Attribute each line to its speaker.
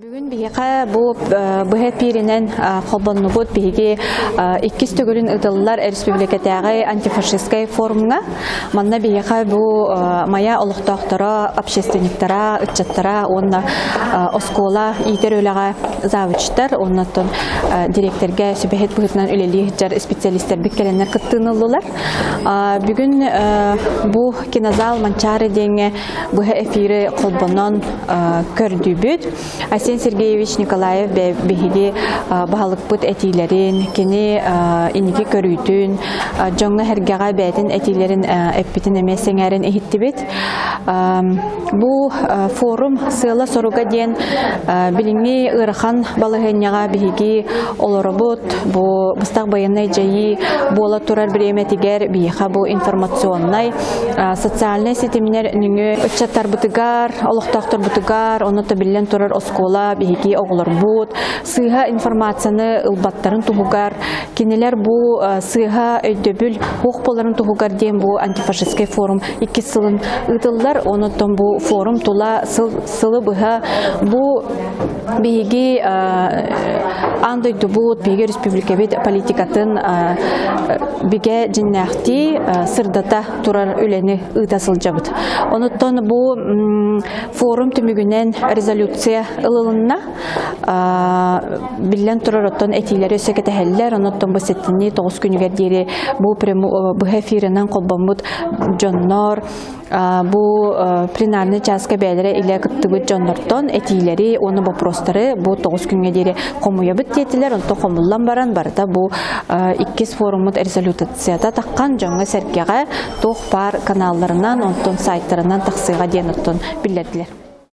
Speaker 1: Бүгін бейіға бұл бұхет пиринен қолбанны бұд бейге 2 түгілін ұдылылар республикатағы антифашистскай форумға. Манна бейіға бұл мая олықтақтара, общественниктара, ұтчаттара, онна оскола, итер өліға завучтар, оннаттың директорға сөбәхет бұхетінен өлелі жар специалистер беккеленер күттіңілілер. Бүгін бұл кинозал манчары денге бұхе эфирі қолбаннан көрді бүд. Арсен Сергеевич Николаев бейхиди бағалық бұд әтейлерін, кені инеге көрүйтін, жоңна әргеға бәйтін әтейлерін әппетін әмесен әрін әхітті бет. Бұл форум сыйла соруға ден біліңе ұрыған балығынняға бейхиги олары бұд, бұл бұстақ байынай жайы бола тұрар біреметігер бейхі бұл информационнай, социальный сетемінер нүңі үтчаттар бұтығар, олықтақтар бұтығар, оны табілен тұрар оскола бейхи оғылар бұд, сыйға информацияны ұлбаттарын тұғығар, кенелер бұл сыйға өйдөбіл оқпаларын тұғығар ден бұл антифашистскай форум 2 сылын ұтылдар, оныттан бұл форум тұла сылы бұға бұл бейхи андойды бұд, бейхи республика бет политикатын беге жиннәқти сырдата тұрар өлені ұтасыл жабыд. Оныттан бұл форум түмігінен резолюция ылылынна билен тұрар оттан әтейлері өсекеті әлілер, оныттан бұл сеттіне 9 күнігер дері бұл эфирінен қолбамыд жоннор, бұл пленарны часқа бәлері иле күттігі жоннортан әтейлері, оны вопростары бұл 9 күнге дері қомуя бұд детілер, онты қомылан баран барда бұл 2 форумыд резолютацияда таққан жоңы сәркеға тоқ бар каналларынан, онтын сайттарынан тақсыға ден оттан білдерділер.